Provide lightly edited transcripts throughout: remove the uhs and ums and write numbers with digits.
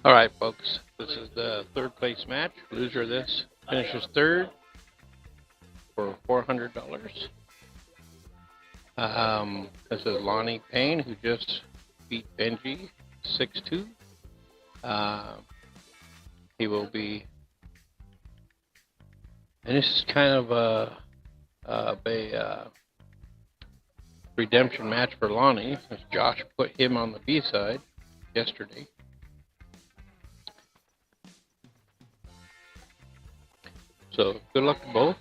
All right, folks. This is the third place match. Loser of this finishes third for $400. This is Lonnie Payne, who just beat Benji 6-2. He will be, and this is kind of a redemption match for Lonnie, as Josh put him on the B side yesterday. So good luck to both.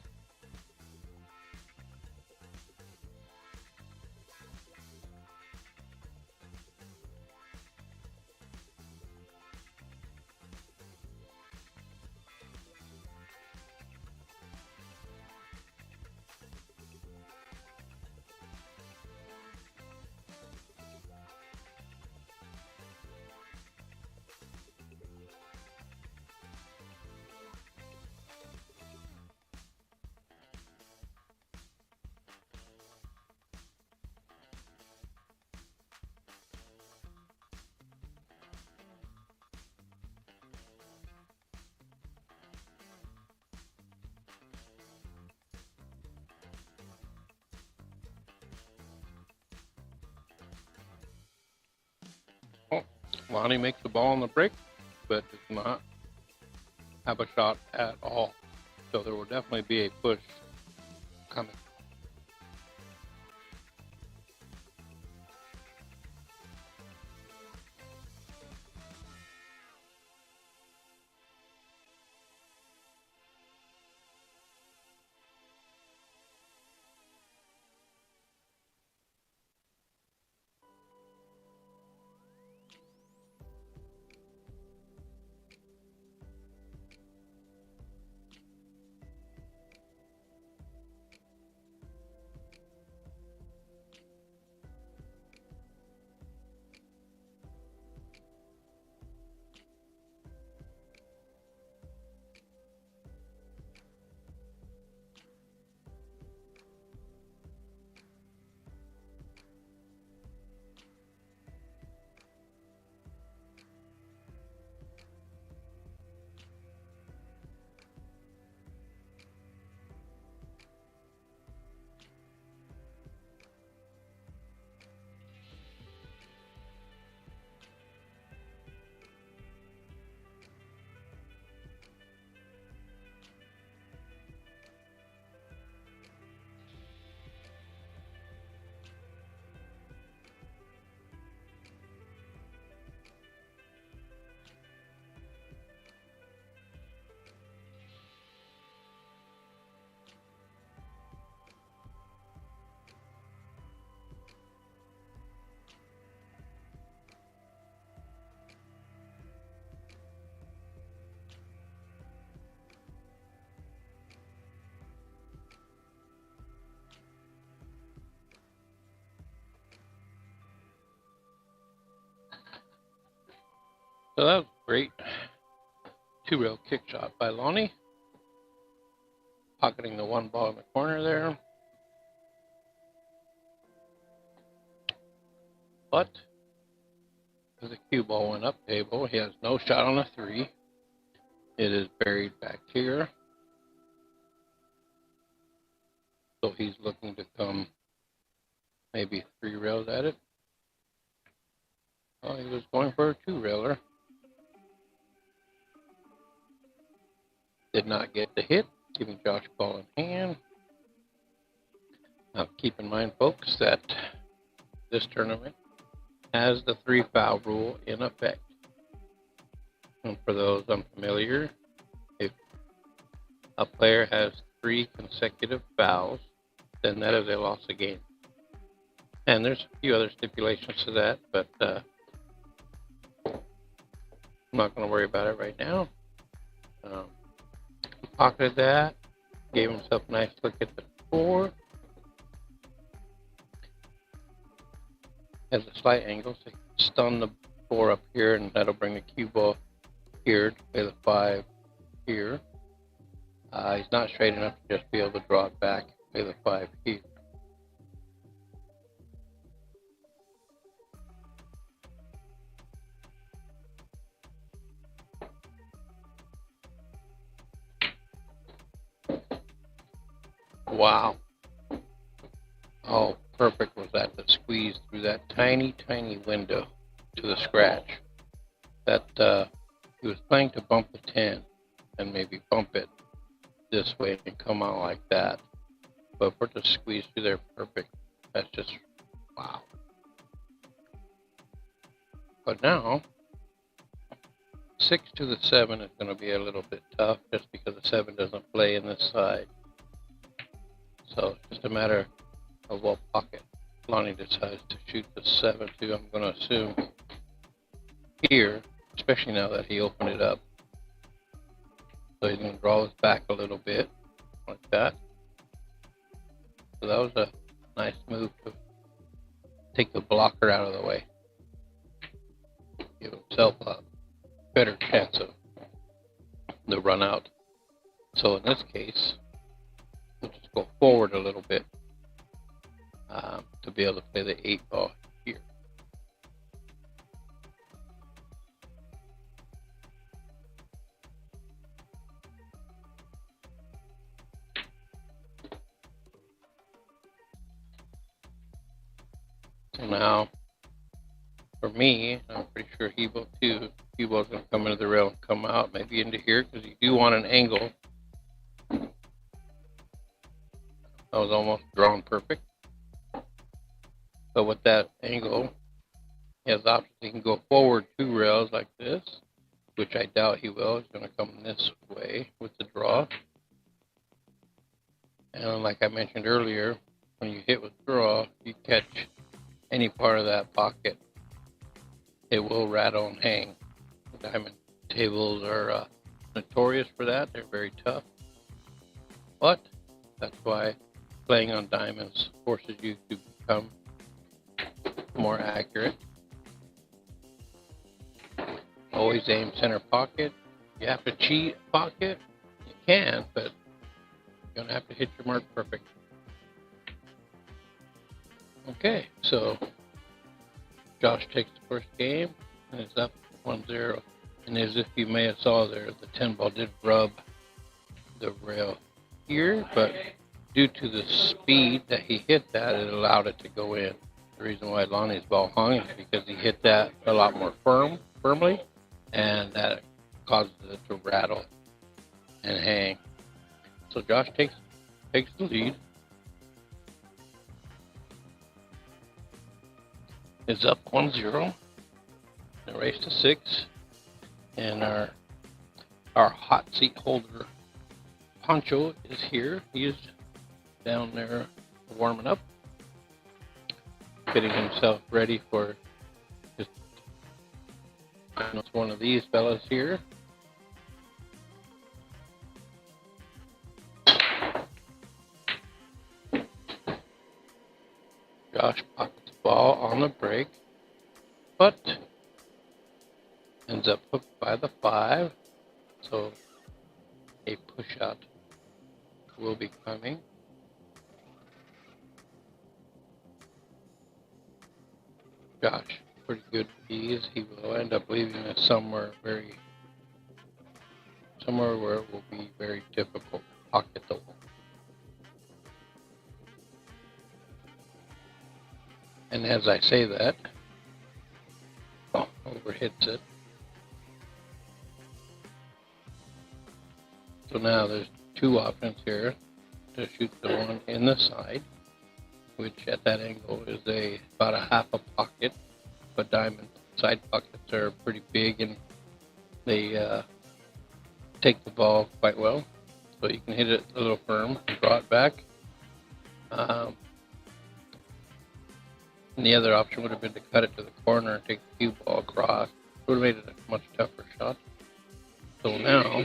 Lonnie makes the ball on the break, but does not have a shot at all. So there will definitely be a push coming. So that was a great two-rail kick shot by Lonnie, pocketing the one ball in the corner there. But as the cue ball went up table, he has no shot on a 3. It is buried back here. So he's looking to come maybe 3 rails at it. Well, he was going for a 2-railer. Did not get the hit, giving Josh ball in hand. Now keep in mind, folks, that this tournament has the 3-foul rule in effect. And for those unfamiliar, if a player has 3 consecutive fouls, then that is a loss of game. And there's a few other stipulations to that, but I'm not going to worry about it right now. He pocketed that, gave himself a nice look at the 4. Has a slight angle, so he can stun the 4 up here, and that'll bring the cue ball here to play the 5 here. He's not straight enough to just be able to draw it back and play the 5 here. Wow. How perfect was that to squeeze through that tiny, tiny window to the scratch. That he was playing to bump the 10 and maybe bump it this way and come out like that. But for it to squeeze through there perfect, that's just wow. But now, 6 to the 7 is going to be a little bit tough just because the 7 doesn't play in this side. So it's just a matter of what pocket Lonnie decides to shoot the 7 to. I'm going to assume here, especially now that he opened it up. So he's going to draw his back a little bit, like that. So that was a nice move to take the blocker out of the way. Give himself a better chance of the run out. So in this case, we'll just go forward a little bit to be able to play the 8 ball here. So now, for me, I'm pretty sure he will too. He was going to come into the rail and come out, maybe into here, because you do want an angle. That was almost drawn perfect. But with that angle, he has options. He can go forward 2 rails like this, which I doubt he will. He's going to come this way with the draw. And like I mentioned earlier, when you hit with draw, you catch any part of that pocket, it will rattle and hang. Diamond tables are notorious for that. They're very tough. But that's why playing on diamonds forces you to become more accurate. Always aim center pocket. You have to cheat pocket. You can, but you're going to have to hit your mark perfect. Okay, so Josh takes the first game and is up 1-0. And as if you may have saw there, the 10 ball did rub the rail here, but due to the speed that he hit that, it allowed it to go in. The reason why Lonnie's ball hung is because he hit that a lot more firmly, and that causes it to rattle and hang. So Josh takes the lead. Is up 1-0. The race to 6. And our hot seat holder Poncho is here. He is down there warming up, getting himself ready for just one of these fellas here. Josh pockets the ball on the break, but ends up hooked by the 5, so a push out will be coming. Josh, pretty good ease. He will end up leaving us somewhere where it will be very difficult to pocket the wall. And as I say that, overhits it. So now there's 2 options here to shoot the one in the side, which at that angle is about a half a pocket of a diamond. Side pockets are pretty big and they take the ball quite well. So you can hit it a little firm, draw it back. And the other option would have been to cut it to the corner and take the cue ball across. It would have made it a much tougher shot. So now,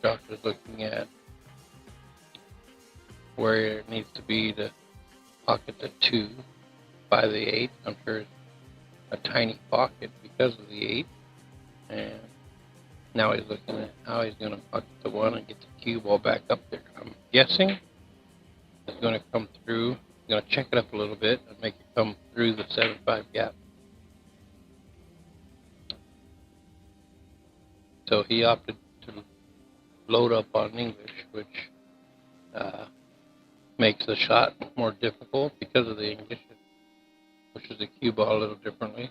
Josh is looking at where it needs to be to pocket the 2 by the 8. I'm sure it's a tiny pocket because of the 8. And now he's looking at how he's going to pocket the 1 and get the cue ball back up there. I'm guessing it's going to come through. He's going to check it up a little bit and make it come through the 7-5 gap. So he opted to load up on English, which makes the shot more difficult because of the English. It pushes the cue ball a little differently.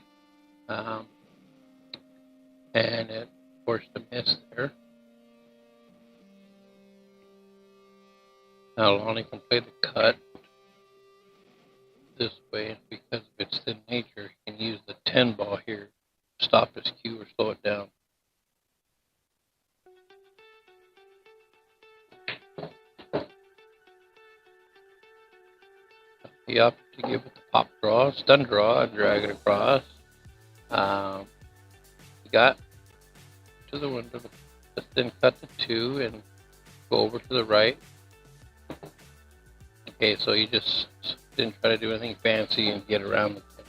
And it forced a miss there. Now Lonnie can play the cut this way, and because of its thin nature, he can use the 10 ball here to stop his cue or slow it down. He opted to give it the pop draw, stun draw, and drag it across. He got to the window, then cut the 2 and go over to the right. Okay, so he just didn't try to do anything fancy and get around the 10.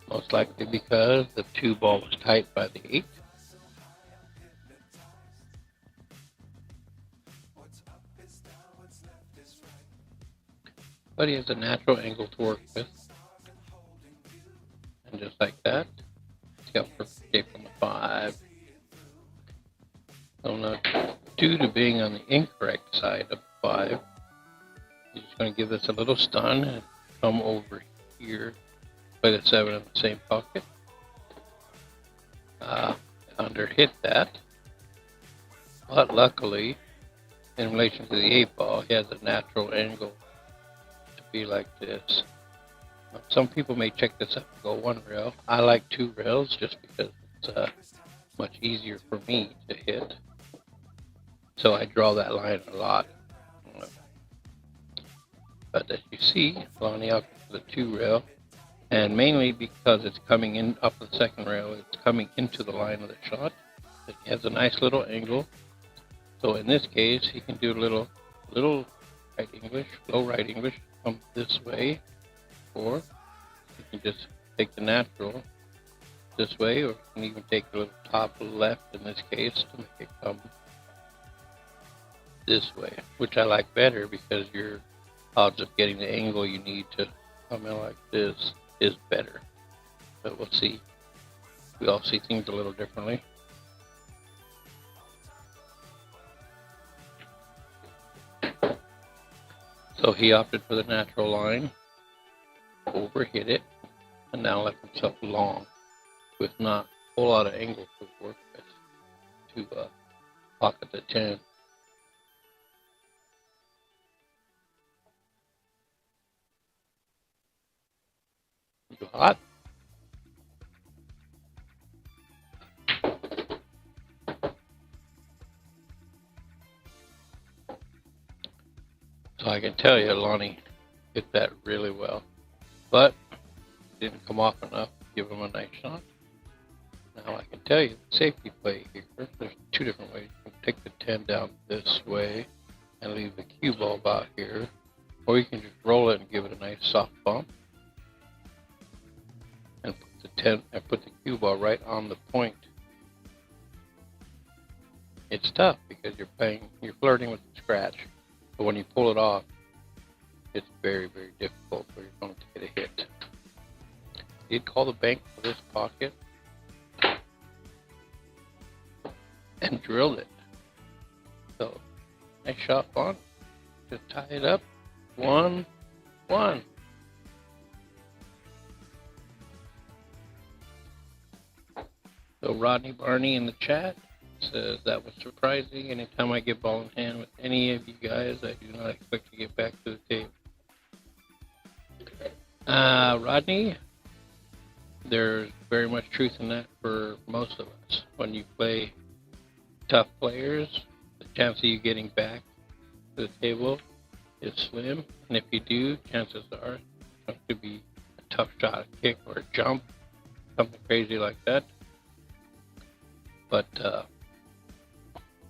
Most likely because the 2 ball was tight by the 8. But he has a natural angle to work with. And just like that, he's got perfect shape on the 5. So now, due to being on the incorrect side of the 5, he's just going to give this a little stun and come over here, play the 7 in the same pocket. Underhit that. But luckily, in relation to the 8 ball, he has a natural angle to be like this. Some people may check this up and go 1 rail. I like 2 rails just because it's much easier for me to hit. So I draw that line a lot. But as you see, Lonnie opted for the 2 rail, and mainly because it's coming in up the 2nd rail, it's coming into the line of the shot. It has a nice little angle. So in this case, he can do a little right English, low right English, come this way, or you can just take the natural this way, or you can even take a little top left in this case to make it come this way, which I like better because your odds of getting the angle you need to come in like this is better. But we'll see. We all see things a little differently. So he opted for the natural line, overhit it, and now left himself long with not a whole lot of angle to work with to pocket the 10. You hot? So I can tell you, Lonnie hit that really well, but didn't come off enough to give him a nice shot. Now I can tell you the safety play here. There's 2 different ways. You can take the 10 down this way and leave the cue ball about here, or you can just roll it and give it a nice soft bump and put the I put the cue ball right on the point. It's tough because you're flirting with the scratch, but when you pull it off, it's very, very difficult for your opponent to get a hit. Did call the bank for this pocket and drilled it. So nice shot, Vaughn. Just tie it up. 1-1. So Rodney Barney in the chat says that was surprising. Anytime I get ball in hand with any of you guys, I do not expect to get back to the table. Rodney, there's very much truth in that for most of us. When you play tough players, the chance of you getting back to the table is slim. And if you do, chances are it's going to be a tough shot, a kick or a jump, something crazy like that. But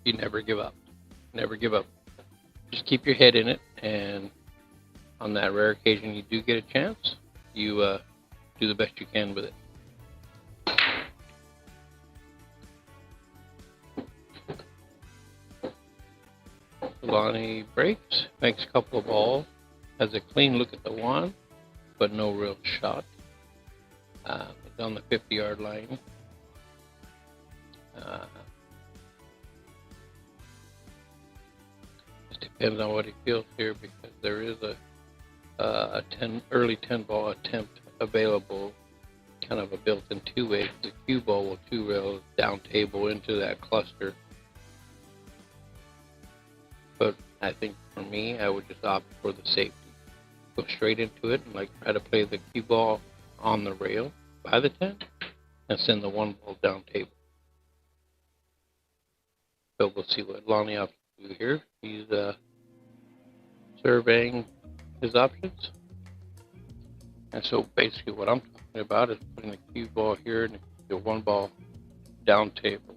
you never give up. Never give up. Just keep your head in it, and on that rare occasion you do get a chance, you do the best you can with it. Lonnie breaks, makes a couple of balls, has a clean look at the one, but no real shot. It's on the 50-yard line. Just depends on what he feels here, because there is a early 10-ball attempt available, kind of a built-in two-way. The cue ball will two-rail down table into that cluster. But I think for me, I would just opt for the safety. Go straight into it and try to play the cue ball on the rail by the 10 and send the one ball down table. So we'll see what Lonnie opts to do here. He's surveying his options. And so basically what I'm talking about is putting the cue ball here and the one ball down table.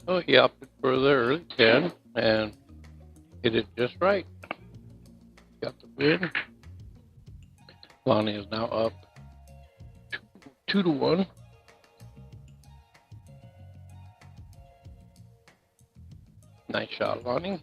So he opted for the early 10 and hit it just right. Got the win. Lonnie is now up 2-1. Nice shot, Lonnie.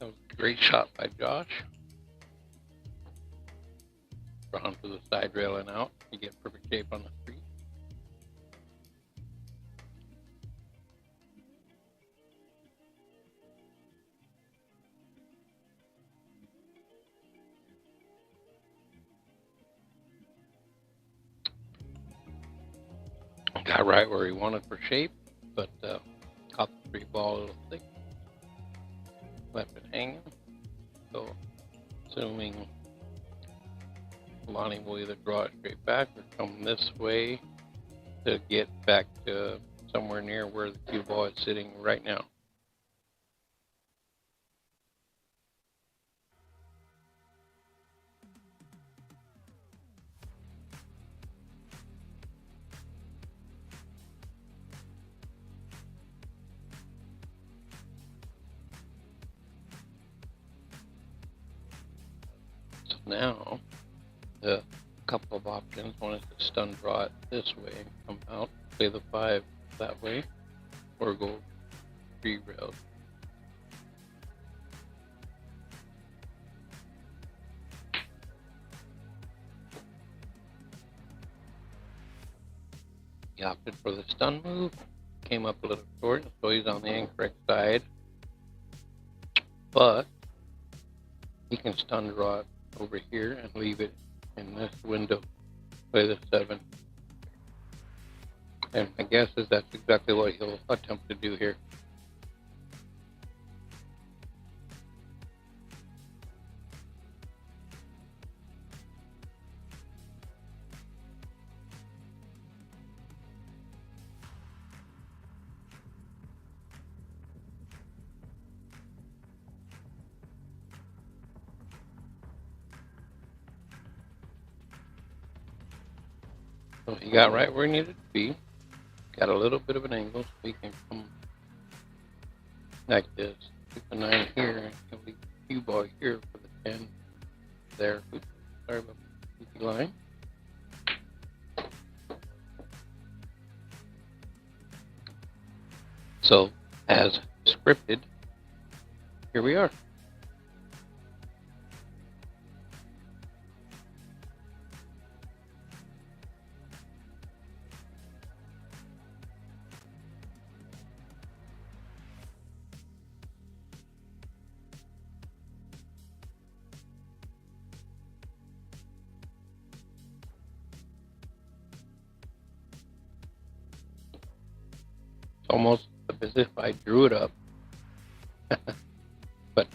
That was a great shot by Josh. Drawn to the side rail and out. You get perfect shape on the street. got right where he wanted for shape, but caught the free ball a little thick, left it hanging. So assuming Lonnie will either draw it straight back or come this way to get back to somewhere near where the cue ball is sitting right now. So now the couple of options. One is to stun draw it this way and come out, play the 5 that way, or go free rail. He opted for the stun move, came up a little short, so he's on the incorrect side. But he can stun draw it over here and leave it in this window, play the 7. And my guess is that's exactly what he'll attempt to do here. So he got right where he needed to be. Got a little bit of an angle, so he can come like this. Put the 9 here, and he'll leave the cue ball here for the 10 there. Oops, sorry about the line. So, as scripted, here we are. Almost as if I drew it up. But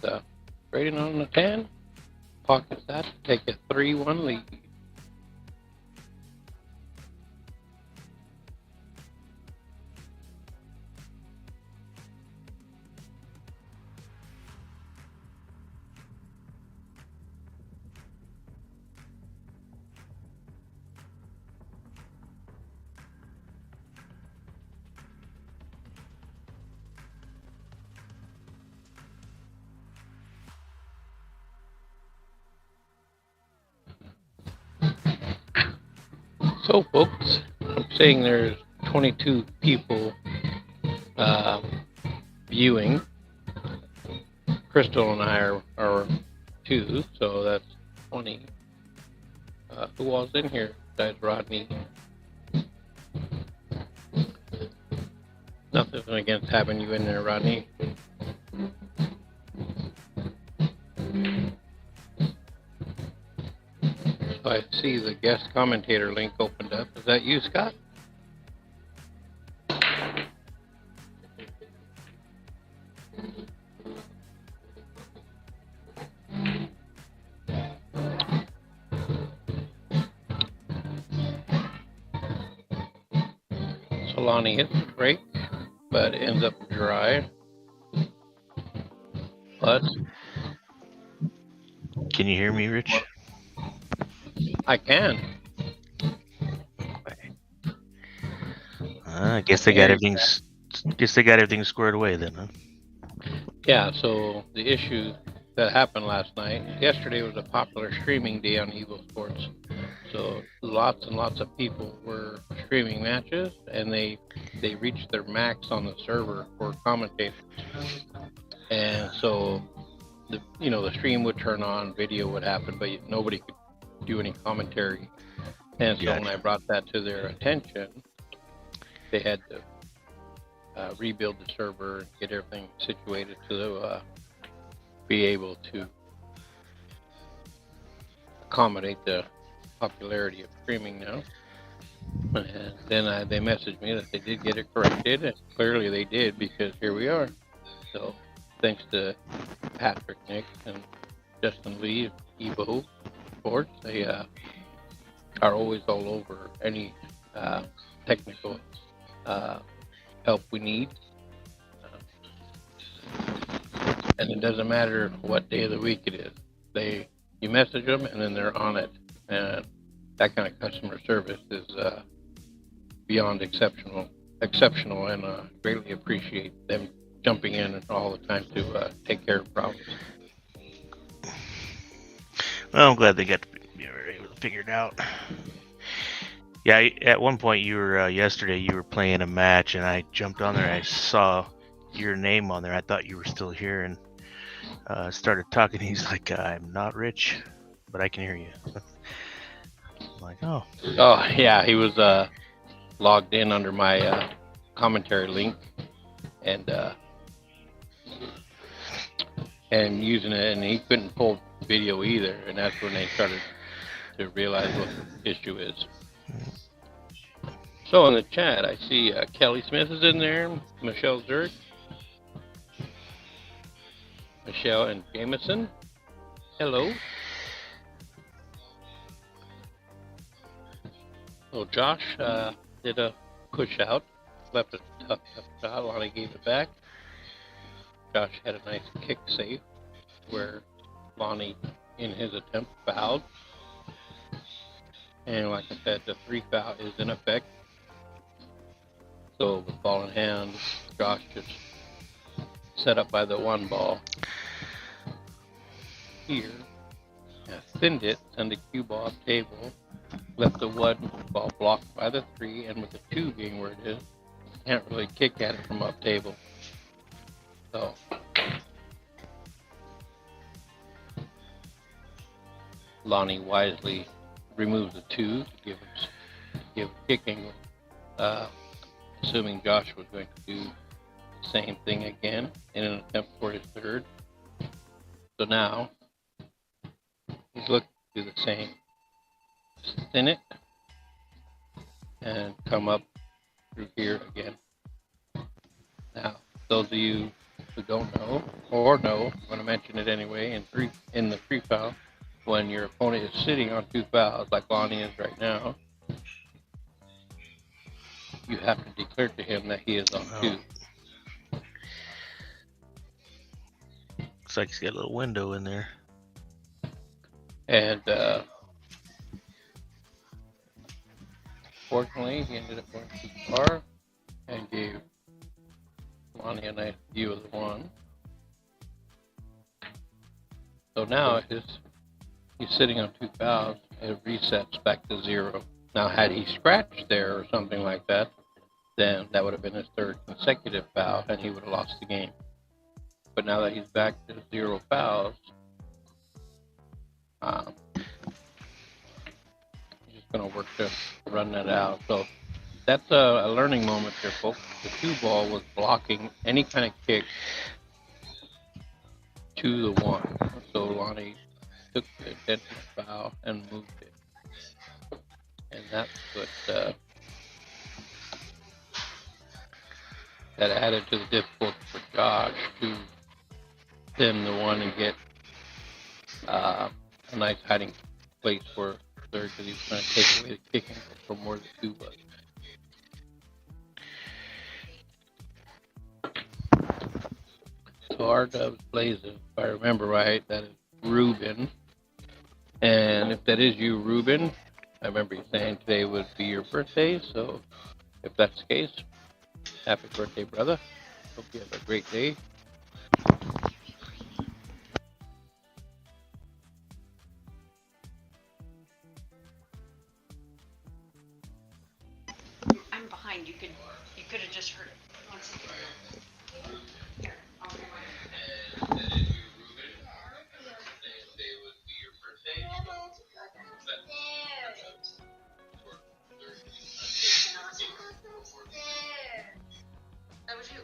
trading on the 10, pockets that to take a 3-1 lead. So folks, I'm saying there's 22 people viewing. Crystal and I are 2, so that's 20. Who all's in here besides Rodney? Nothing against having you in there, Rodney. So I see the guest commentator link opened up. Is that you, Scott? So Lonnie hits the brake, but it ends up dry. But can you hear me, Rich? I can. I guess they got everything. Guess they got everything squared away then, huh? Yeah. So the issue that happened last night. Yesterday was a popular streaming day on EvoSports, so lots and lots of people were streaming matches, and they reached their max on the server for commentators, and so the stream would turn on, video would happen, but nobody could do any commentary. And so Gotcha. when I brought that to their attention, they had to rebuild the server and get everything situated to be able to accommodate the popularity of streaming now. And then they messaged me that they did get it corrected, and clearly they did because here we are. So thanks to Patrick, Nick, and Justin Lee of EvoSports, they are always all over any technical help we need. And it doesn't matter what day of the week it is. You message them and then they're on it. And that kind of customer service is beyond exceptional, and greatly appreciate them jumping in all the time to take care of problems. Well, I'm glad they got to be able to figure it out. Yeah, at one point you were yesterday you were playing a match and I jumped on there and I saw your name on there. I thought you were still here and started talking. He's like, "I'm not rich, but I can hear you." I'm like, oh. Oh yeah, he was logged in under my commentary link and using it, and he couldn't pull video either, and that's when they started to realize what the issue is. So in the chat, I see Kelly Smith is in there, Michelle Zurich, Michelle and Jameson. Hello. So Josh did a push out, left a tough shot. Lonnie gave it back. Josh had a nice kick save where Lonnie, in his attempt, fouled. And like I said, the 3 foul is in effect. So with ball in hand, Josh just set up by the 1 ball here, thinned it, sent a cue ball table, left the 1 ball blocked by the 3, and with the 2 being where it is, can't really kick at it from up table. So Lonnie wisely removes the 2 to give kick angle, assuming Josh was going to do the same thing again in an attempt for his 3rd. So now he's looking to do the same. Thin it and come up through here again. Now, those of you who don't know or know, I'm going to mention it anyway. In the 3 foul, when your opponent is sitting on 2 fouls, like Lonnie is right now, you have to declare to him that he is on 2. Looks like he's got a little window in there. And fortunately, he ended up going too far and gave Lonnie a nice view of the 1. So now he's sitting on 2 fouls, it resets back to 0. Now, had he scratched there or something like that, then that would have been his 3rd consecutive foul, and he would have lost the game. But now that he's back to 0 fouls, he's just going to work to run that out. So that's a learning moment there, folks. The 2 ball was blocking any kind of kick to the 1. So Lonnie took the intentional foul and moved it. And that's what that added to the difficulty for Josh to thin the 1 and get a nice hiding place for 3rd, because he was trying to take away the kicking from where the 2 was. So R-Dubs Blazes, if I remember right, that is Ruben. And if that is you, Ruben, I remember you saying today would be your birthday, so if that's the case, happy birthday, brother. Hope you have a great day. I'm behind. You could have just heard it. That was you.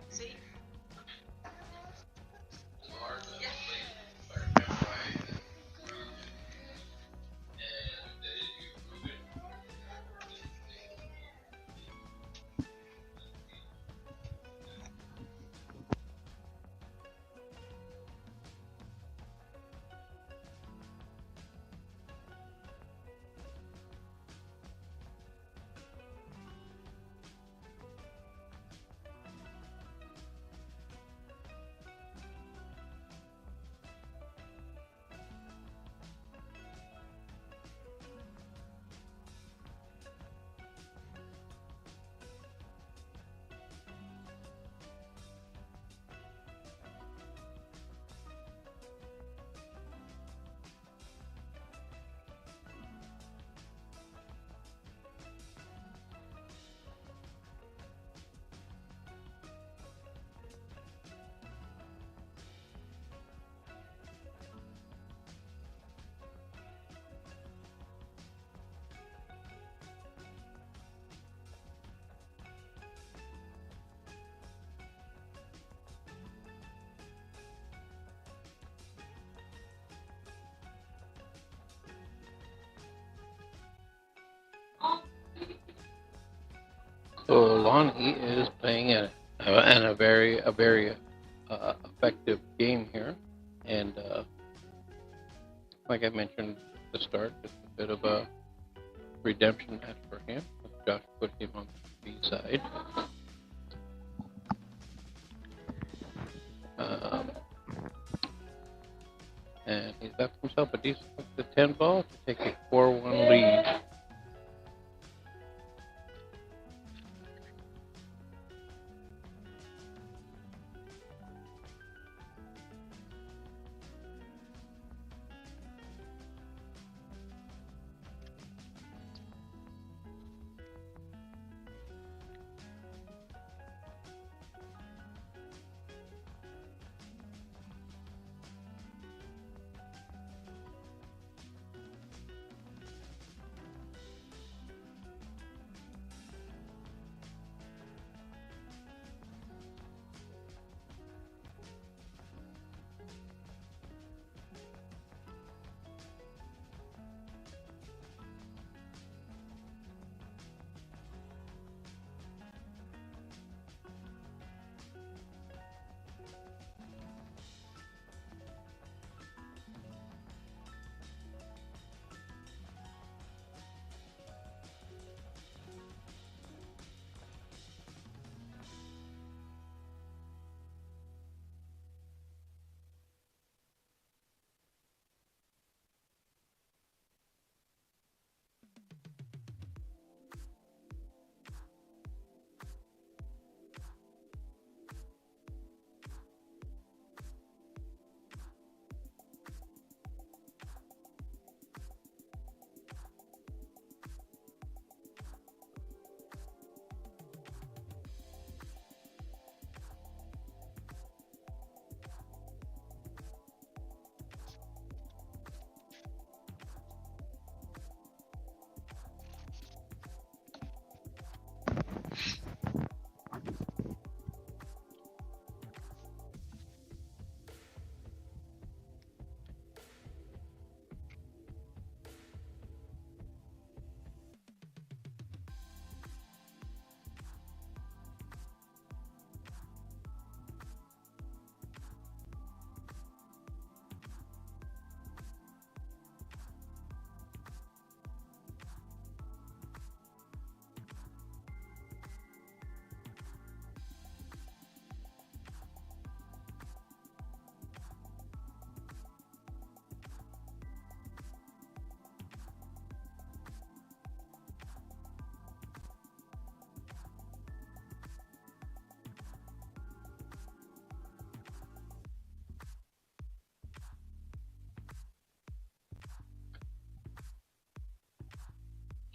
See? Yeah. So Lonnie is playing a very effective game here, and like I mentioned at the start, it's a bit of a redemption match for him. Josh put him on the B side. And he's got himself a decent 10 ball to take a 4-1 lead.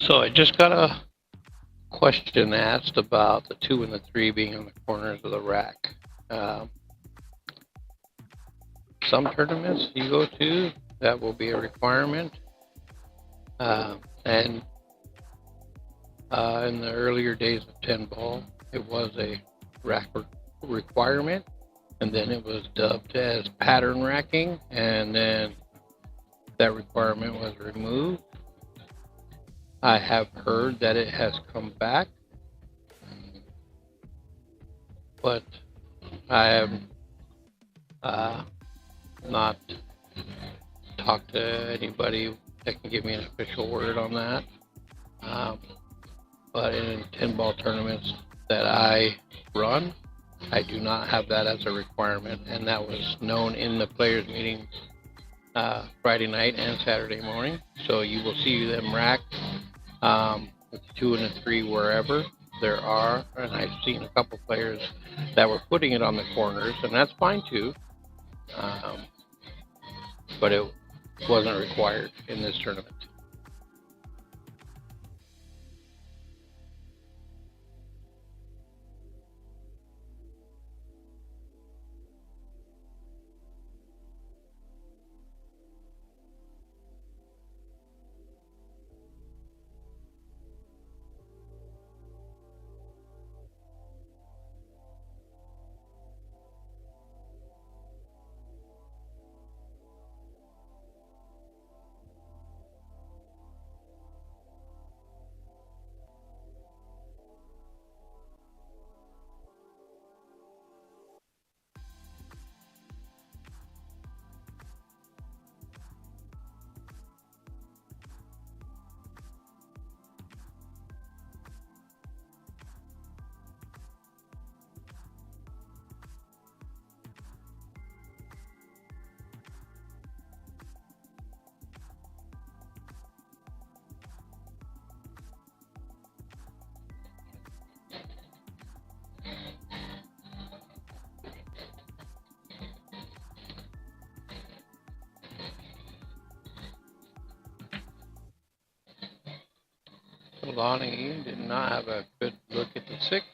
So I just got a question asked about the 2 and the 3 being on the corners of the rack. Some tournaments you go to, that will be a requirement. And in the earlier days of 10 ball, it was a rack requirement, and then it was dubbed as pattern racking, and then that requirement was removed. I have heard that it has come back, but I have not talked to anybody that can give me an official word on that. But in 10 ball tournaments that I run, I do not have that as a requirement, and that was known in the players' meeting Friday night and Saturday morning. So you will see them racked with 2 and a 3 wherever there are, and I've seen a couple players that were putting it on the corners, and that's fine too. But it wasn't required in this tournament. Lonnie did not have a good look at the 6,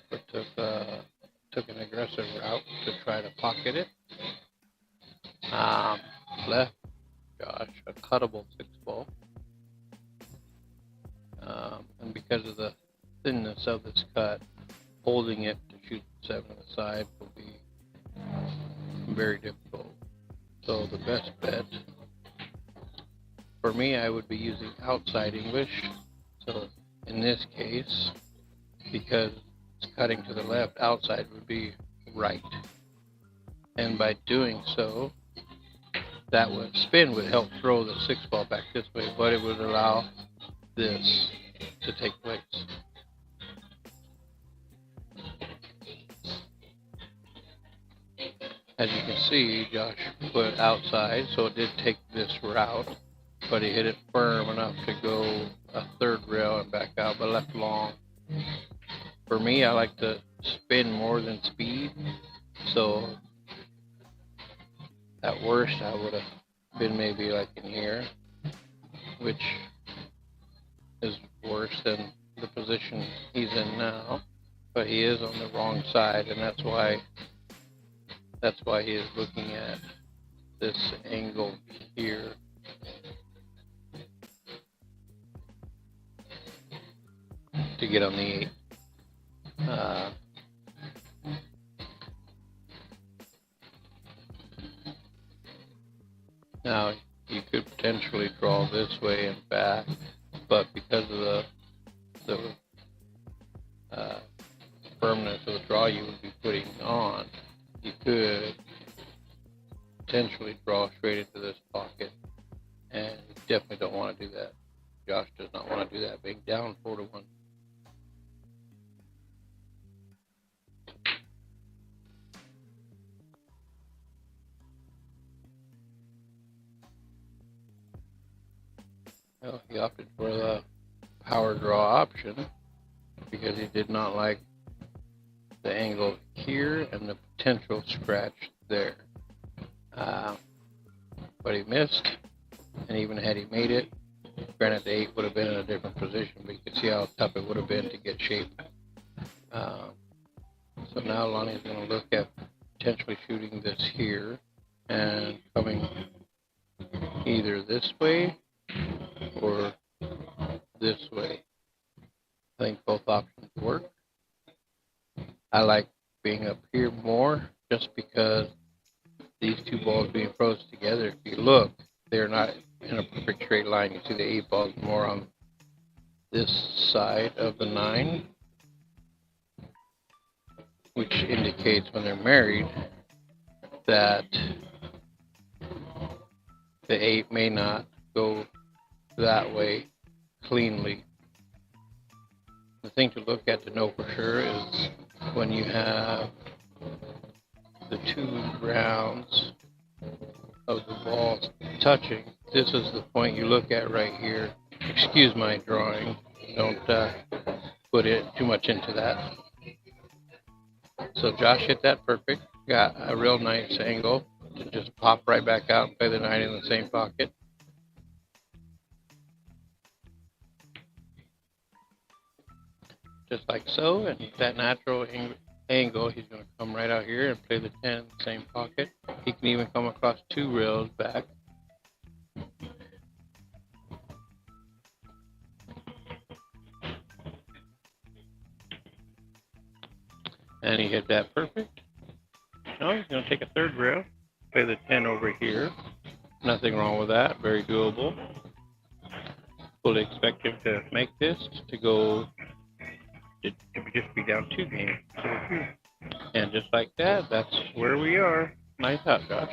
but took an aggressive route to try to pocket it. Left Josh a cuttable 6 ball. And because of the thinness of this cut, holding it to shoot 7 on the side will be very difficult. So the best bet for me, I would be using outside English. So in this case, because it's cutting to the left, outside would be right. And by doing so, that would spin would help throw the 6 ball back this way, but it would allow this to take place. As you can see, Josh put outside, so it did take this route, but he hit it firm enough to go a 3rd rail and back out, but left long. For me, I like to spin more than speed, so at worst I would have been maybe like in here, which is worse than the position he's in now, but he is on the wrong side, and that's why he is looking at this angle here. To get on the 8. Now you could potentially draw this way and back, but because of the firmness of the draw you would be putting on, you could potentially draw straight into this pocket, and you definitely don't want to do that. Josh does not want to do that, being down 4-1. Well, he opted for the power draw option because he did not like the angle here and the potential scratch there. But he missed, and even had he made it, granted the 8 would have been in a different position, but you can see how tough it would have been to get shape. So now Lonnie's going to look at potentially shooting this here and coming either this way or this way. I think both options work. I like being up here more just because these 2 balls being frozen together, if you look, they're not in a perfect straight line. You see the 8 ball's more on this side of the 9, which indicates when they're married that the 8 may not go that way cleanly. The thing to look at to know for sure is when you have the 2 rounds of the balls touching, this is the point you look at right here. Excuse my drawing, don't put it too much into that. So Josh hit that perfect, got a real nice angle to just pop right back out and play the 9 in the same pocket. Just like so, and that natural angle, he's going to come right out here and play the 10 in the same pocket. He can even come across 2 rails back. And he hit that perfect. Now he's going to take a 3rd rail, play the 10 over here. Nothing wrong with that, very doable. Fully expect him to make this, to go, to just be down 2 games. And just like that, that's where we are. Nice out, Josh.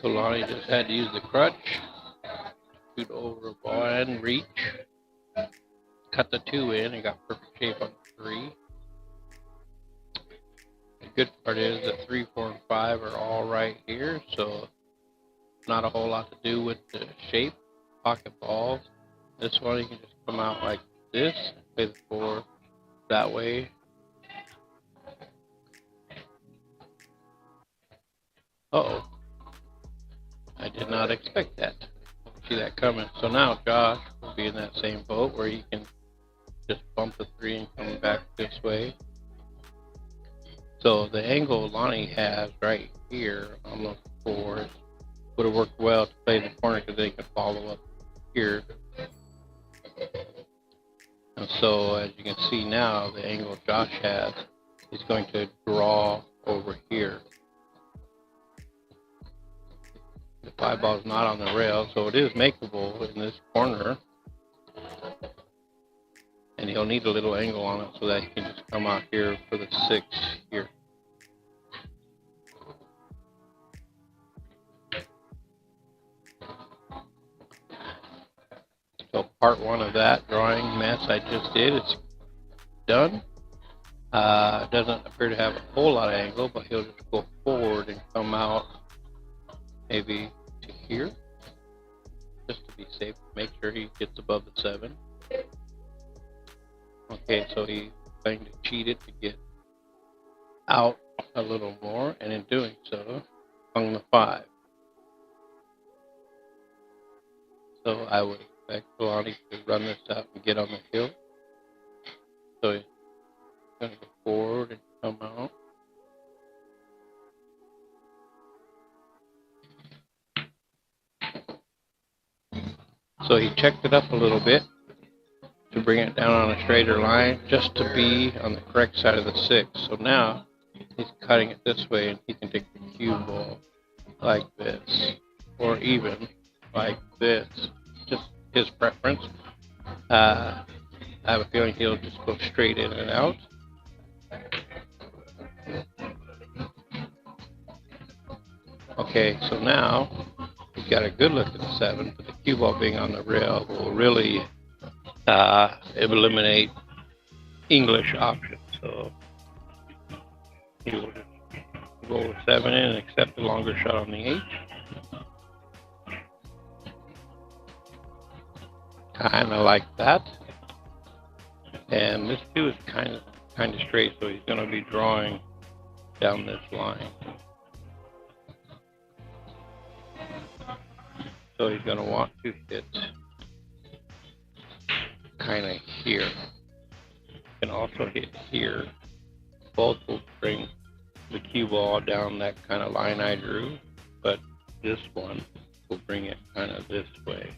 So Lonnie just had to use the crutch, shoot over a ball and reach. Cut the 2 in and got perfect shape on the 3. The good part is that 3, 4, and 5 are all right here, so not a whole lot to do with the shape. Pocket balls. This one you can just come out like this, play the 4 that way. Uh-oh. I did not expect that. See that coming. So now Josh will be in that same boat where he can just bump the 3 and come back this way. So the angle Lonnie has right here on the 4 would have worked well to play the corner because they can follow up here. And so as you can see now, the angle Josh has is going to draw over here. The 5 ball is not on the rail, so it is makeable in this corner. And he'll need a little angle on it so that he can just come out here for the 6 here. So part 1 of that drawing mess I just did is done. Doesn't appear to have a whole lot of angle, but he'll just go forward and come out maybe to here, just to be safe. Make sure he gets above the 7. Okay, so he's going to cheat it to get out a little more, and in doing so, hung the 5. So I would expect Lonnie to run this out and get on the hill. So he's going to go forward and come out. So he checked it up a little bit to bring it down on a straighter line, just to be on the correct side of the 6. So now he's cutting it this way, and he can take the cue ball like this, or even like this. Just his preference. I have a feeling he'll just go straight in and out. Okay, so now he's got a good look at the 7, but the cue ball being on the rail will really eliminate English options. So he will just roll the 7 in and accept the longer shot on the 8. Kind of like that. And this 2 is kind of straight, so he's going to be drawing down this line. So he's going to want to hit kind of here. You can also hit here. Both will bring the cue ball down that kind of line I drew, but this one will bring it kind of this way.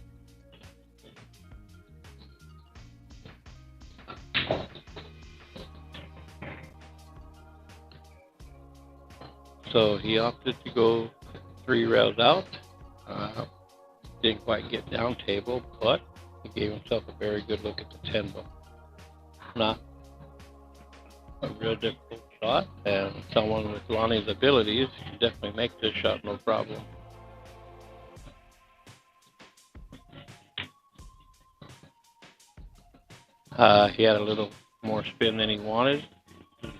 So he opted to go 3 rails out. Didn't quite get down table, but he gave himself a very good look at the 10 ball. Not a real difficult shot, and someone with Lonnie's abilities can definitely make this shot no problem. He had a little more spin than he wanted.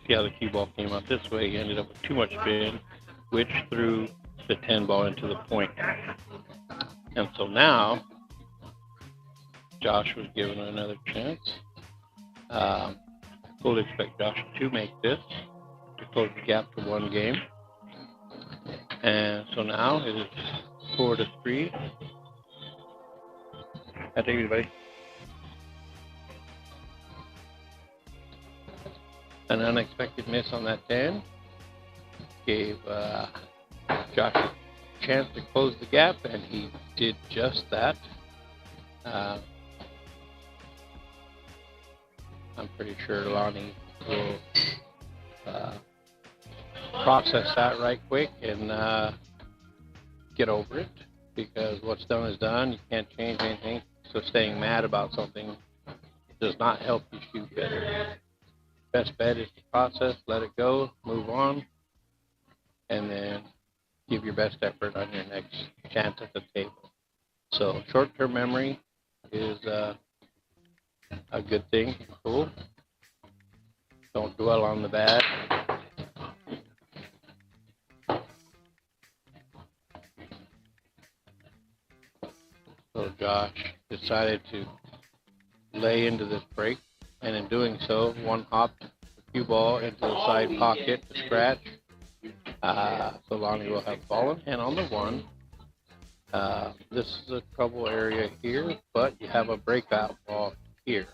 See how the cue ball came out this way. He ended up with too much spin, which threw the 10 ball into the point. And so now, Josh was given another chance. I fully expect Josh to make this, to close the gap to 1 game. And so now it is 4-3. I take it, buddy. An unexpected miss on that 10 gave Josh a chance to close the gap, and he did just that. I'm pretty sure Lonnie will process that right quick and get over it, because what's done is done. You can't change anything. So staying mad about something does not help you shoot better. Best bet is to process, let it go, move on, and then give your best effort on your next chance at the table. So short-term memory is a good thing. Cool. Don't dwell on the bad. So Josh decided to lay into this break, and in doing so, one hopped the cue ball into the side pocket to scratch. So Lonnie will have ball in hand on the one. This is a trouble area here, but you have a breakout ball here.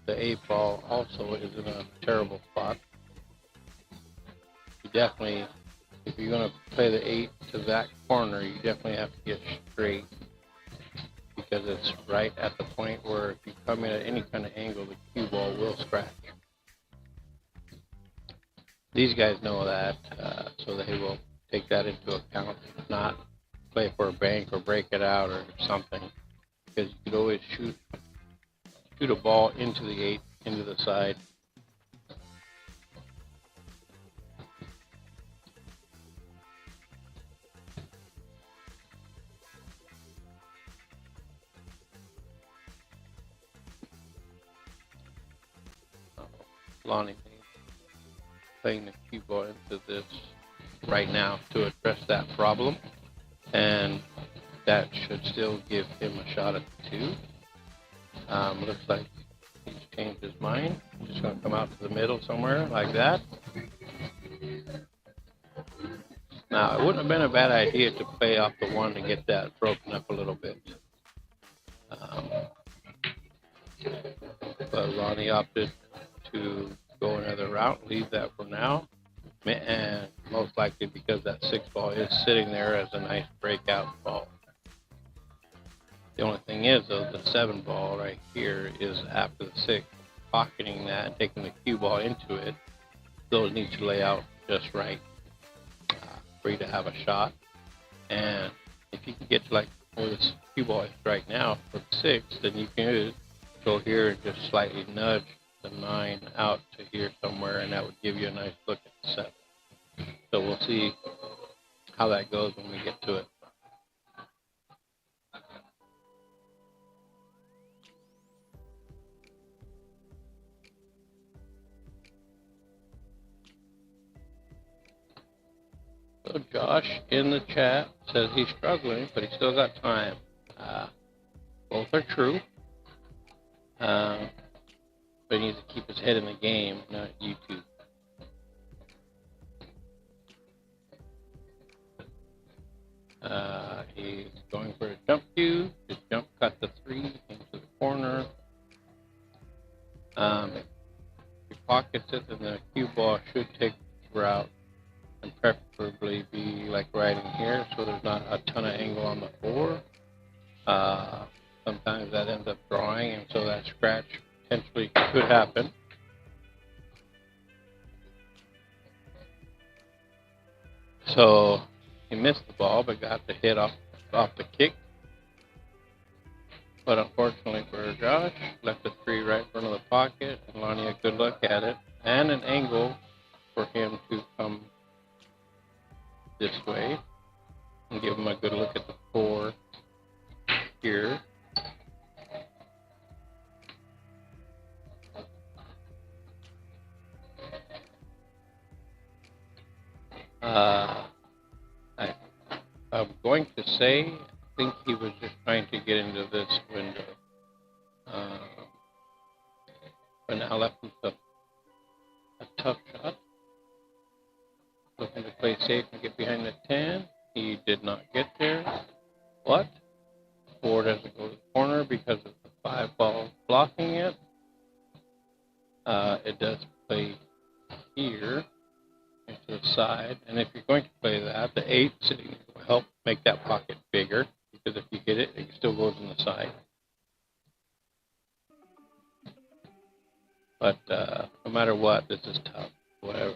The 8 ball also is in a terrible spot. You definitely, if you're going to play the 8 to that corner, you definitely have to get straight, because it's right at the point where if you come in at any kind of angle, the cue ball will scratch. These guys know that, so they will take that into account, not play for a bank or break it out or something, because you could always shoot a ball into the 8, into the side. Lonnie playing the cue ball into this right now to address that problem, and that should still give him a shot at the 2. Looks like he's changed his mind. I'm just going to come out to the middle somewhere like that. Now, it wouldn't have been a bad idea to play off the 1 to get that broken up a little bit. But Lonnie opted to go another route, leave that for now, and most likely because that 6 ball is sitting there as a nice breakout ball. The only thing is, though, the 7 ball right here is after the 6, pocketing that and taking the cue ball into it. Those need to lay out just right for you to have a shot. And if you can get to like where this cue ball is right now for the 6, then you can go here and just slightly nudge the 9 out to here somewhere, and that would give you a nice look at the 7. So we'll see how that goes when we get to it. So Josh in the chat says he's struggling, but he's still got time. Both are true. But he needs to keep his head in the game, not YouTube. He's going for a jump cue. His jump cut the 3 into the corner. If he pockets it, then the cue ball should take the route, and preferably be like right in here, so there's not a ton of angle on the 4. Sometimes that ends up drawing, and so that scratch potentially could happen. So he missed the ball, but got the hit off the kick. But unfortunately for Josh, left the 3 right in front of the pocket, and Lonnie a good look at it, and an angle for him to come this way and give him a good look at the 4 here. I'm going to say, I think he was just trying to get into this window. But now left himself a tough shot. Looking to play safe and get behind the 10. He did not get there. But 4 doesn't go to the corner because of the 5 ball blocking it. It does play here into the side, and if you're going to play that, the 8 sitting will help make that pocket bigger, because if you get it, it still goes in the side. But no matter what, this is tough. Whatever.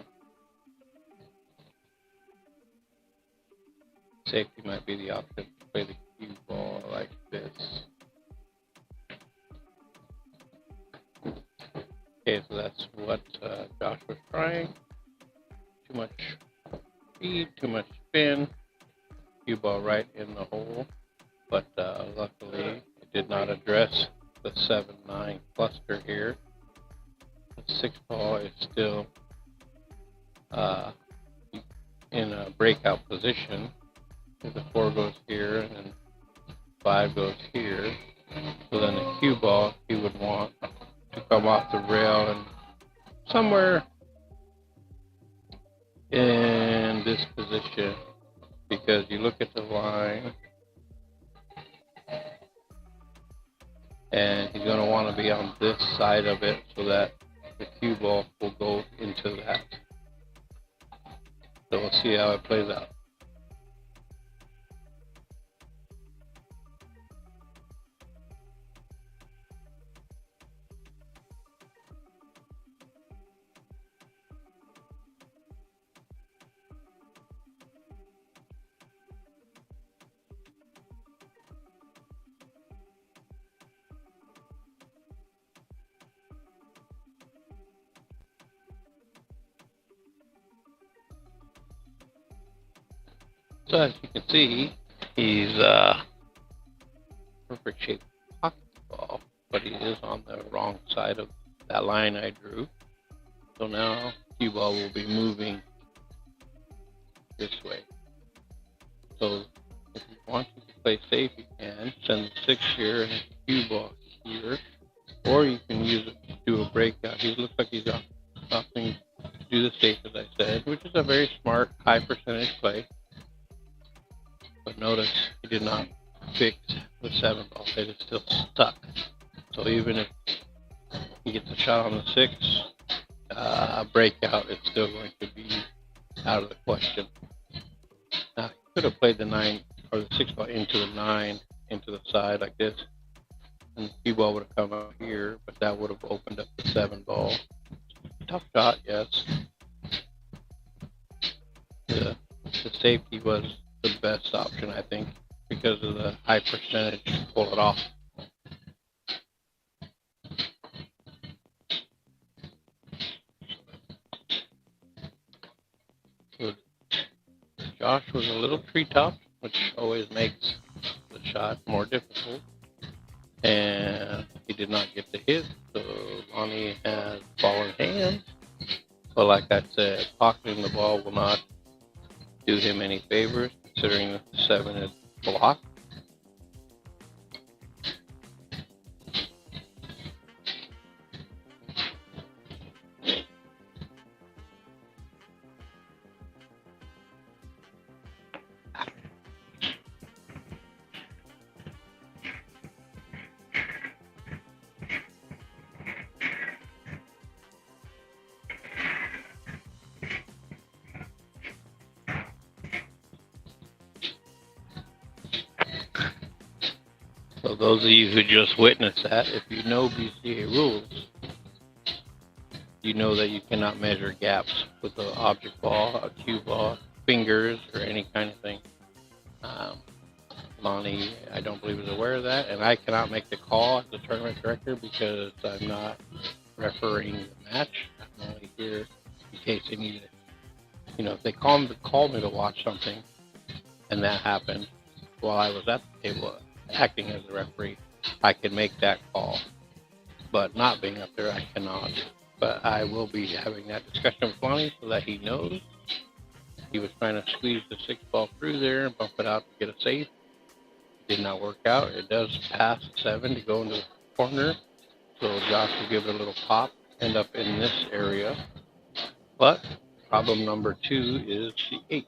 Safety might be the option to play the cue ball like this. Okay, so that's what Josh was trying. Too much speed, too much spin, cue ball right in the hole, but luckily it did not address the 7-9 cluster here. The 6 ball is still in a breakout position. The 4 goes here, and then 5 goes here. So then the cue ball, he would want to come off the rail and somewhere in this position, because you look at the line and he's going to want to be on this side of it so that the cue ball will go into that. So we'll see how it plays out. So as you can see, he's perfect shape pocket ball, but he is on the wrong side of that line I drew. So now cue ball will be moving this way. So if you want to play safe, you can send the 6 here and cue ball here, or you can use it to do a breakout. He looks like he's opting to do the safe, as I said, which is a very smart, high percentage play. But notice he did not fix the 7 ball. It is still stuck. So even if he gets a shot on the 6, a breakout, it's still going to be out of the question. Now, he could have played the 9 or the 6 ball into the 9, into the side like this, and the cue ball would have come out here, but that would have opened up the 7 ball. Tough shot, yes. The safety was the best option, I think, because of the high percentage to pull it off. So Josh was a little treetop, which always makes the shot more difficult, and he did not get the hit, so Lonnie has ball in hand. But like I said, pocketing the ball will not do him any favors, considering the 7 is blocked. So those of you who just witnessed that, if you know BCA rules, you know that you cannot measure gaps with an object ball, a cue ball, fingers, or any kind of thing. Lonnie, I don't believe, is aware of that, and I cannot make the call as the tournament director because I'm not refereeing the match. I'm only here in case they need it. You know, if they call me to watch something, and that happened while I was at the table acting as a referee, I can make that call. But not being up there, I cannot. But I will be having that discussion with Lonnie so that he knows. He was trying to squeeze the 6 ball through there and bump it out to get a safe. It did not work out. It does pass 7 to go into the corner. So Josh will give it a little pop, end up in this area. But problem number 2 is the 8.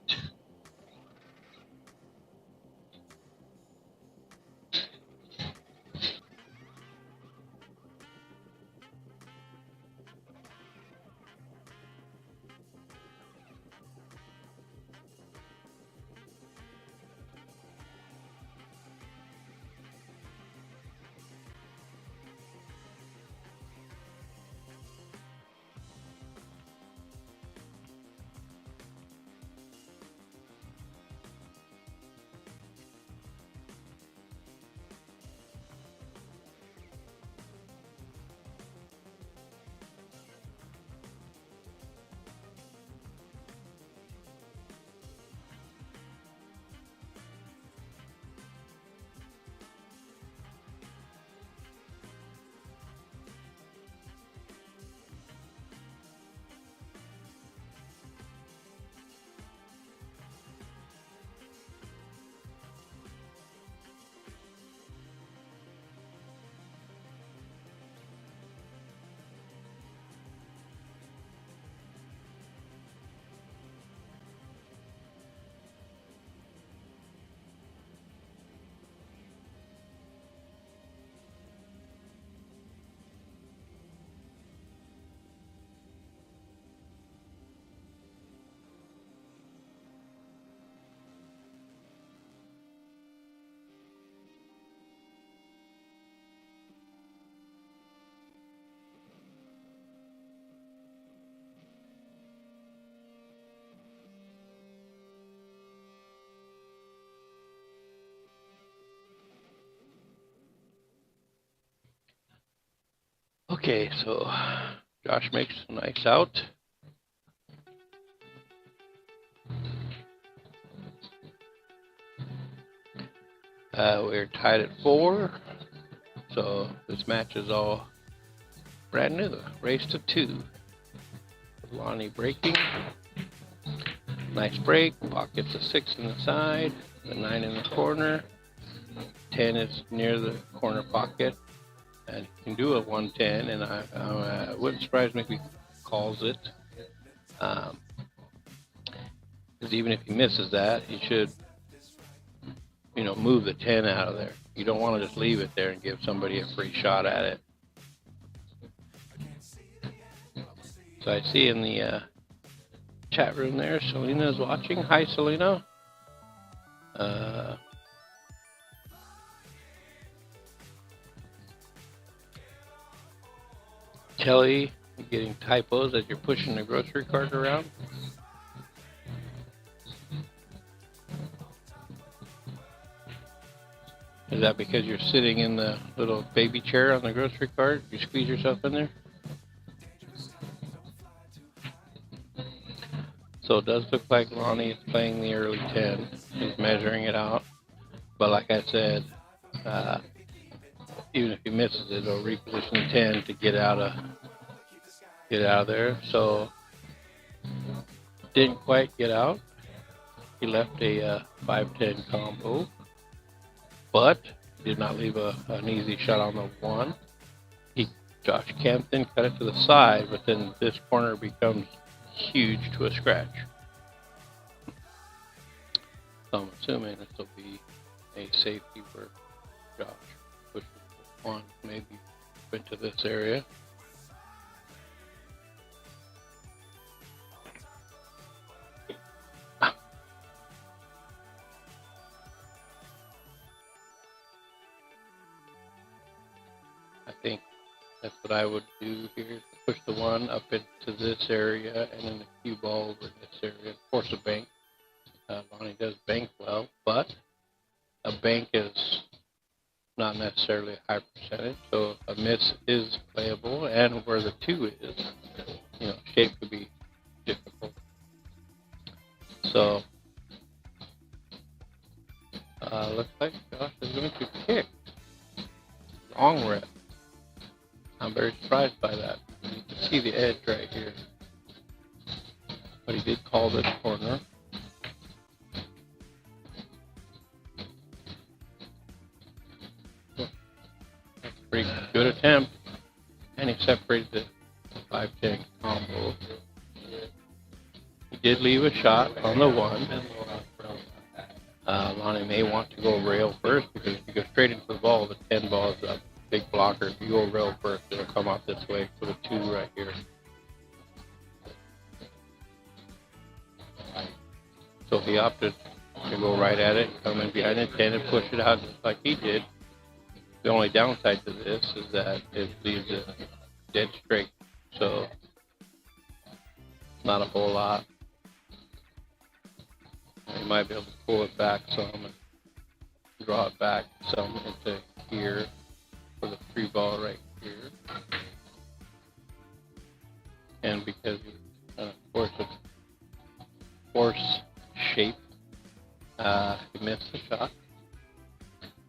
Okay, so Josh makes a nice out. We're tied at 4, so this match is all brand new. Race to 2. Lonnie breaking. Nice break. Pockets a 6 in the side, the 9 in the corner. 10 is near the corner pocket, and he can do a 110, and I wouldn't surprise me if he calls it. Because even if he misses that, he should, move the 10 out of there. You don't want to just leave it there and give somebody a free shot at it. So I see in the chat room there, Selena is watching. Hi, Selena. Kelly, you getting typos as you're pushing the grocery cart around? Is that because you're sitting in the little baby chair on the grocery cart? You squeeze yourself in there? So it does look like Lonnie is playing the early 10. He's measuring it out. But like I said, even if he misses it, he'll reposition the 10 to get out of there. So didn't quite get out. He left a 5-10 combo, but did not leave an easy shot on the 1. Josh Campton cut it to the side, but then this corner becomes huge to a scratch. So I'm assuming this will be a safety for Josh. Pushes 1, maybe into this area. I think that's what I would do here. Push the 1 up into this area and then the cue ball over in this area. Force a bank. Lonnie does bank well, but a bank is not necessarily a high percentage, so a miss is playable, and where the 2 is, shape could be difficult. So, looks like Josh is going to kick. Long rep. I'm very surprised by that. You can see the edge right here. But he did call this corner. That's a pretty good attempt. And he separated the 5-10 combo. He did leave a shot on the 1. Lonnie may want to go rail first, because if you go straight into the ball, the 10 ball is a big blocker. If you go rail first, it'll come out this way for the 2 right here. So he opted to go right at it, come in behind the 10 and push it out just like he did. The only downside to this is that it leaves it dead straight. So not a whole lot. You might be able to pull it back some and draw it back some into here for the free ball right here. And because force shape, he missed the shot.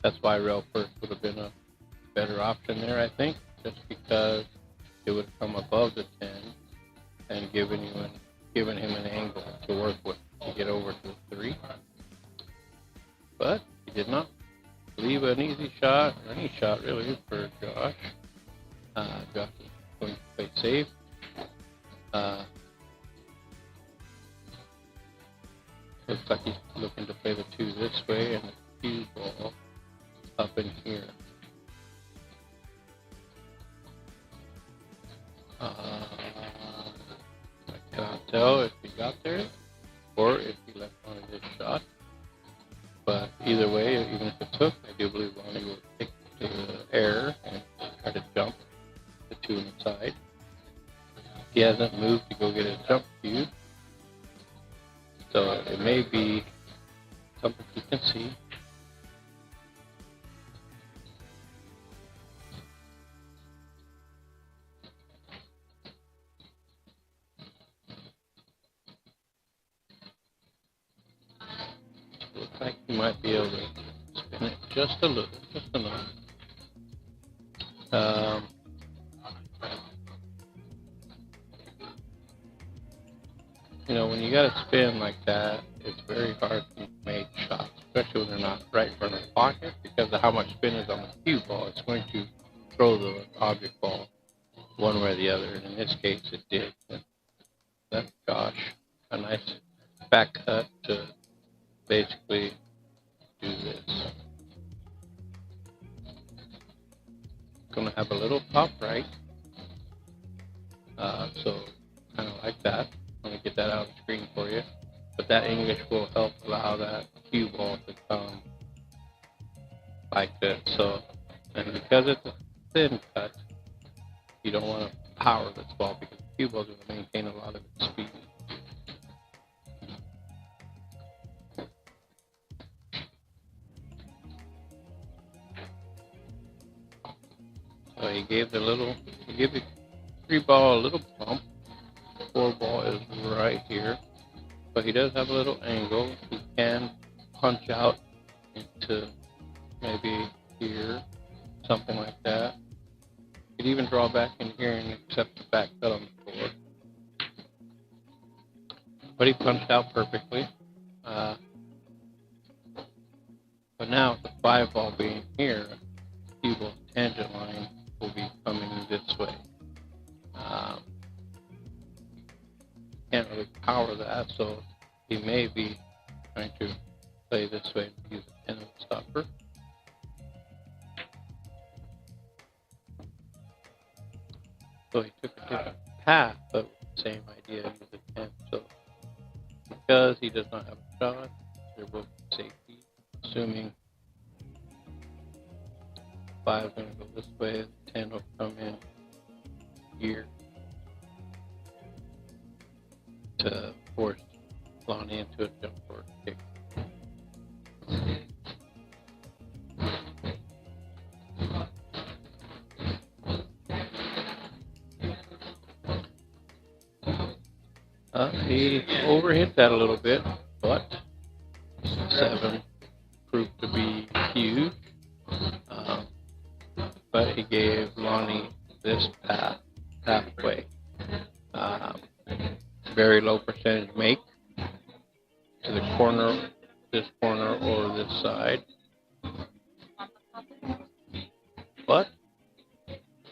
That's why rail first would have been a better option there, I think, just because it would come above the 10 and giving him an angle to work with to get over to the 3. But he did not leave an easy shot, or any shot really, for Josh. Josh is going to play safe. Looks like he's looking to play the 2 this way and the cue ball up in here. I cannot tell if he got there or if he left on his shot. But either way, even if it took, I do believe Lonnie will take the air and try to jump the 2 on the side. He hasn't moved to go get his jump cue. So it may be something you can see. might be able to spin it just a little, just enough. You know, when you got to spin like that, it's very hard to make shots, especially when they're not right in front of the pocket, because of how much spin is on the cue ball. It's going to throw the object ball one way or the other, and in this case it did. And that's Josh, a nice back cut to basically do this. Gonna have a little top right, so kind of like that. Let me get that out of the screen for you. But that English will help allow that cue ball to come like this. So, and because it's a thin cut, you don't want to power this ball because the cue ball is going to maintain a lot of its speed. So he gave the three ball a little bump. Four ball is right here, but he does have a little angle. He can punch out into maybe here, something like that. He could even draw back in here and accept the back cut on the floor. But he punched out perfectly. But now with the 5 ball being here, the cue ball tangent line will be coming this way. Can't really power that, so he may be trying to play this way and use a 10 stopper. So he took a different path, but with the same idea, use a 10. So because he does not have a shot, there will be safety, assuming 5 is going to go this way, 10 will come in here to force LONNIE into a jump or kick. He overhit that a little bit, but 7 proved to be huge. But he gave LONNIE this pathway. Very low percentage make to the corner, this corner or this side. But,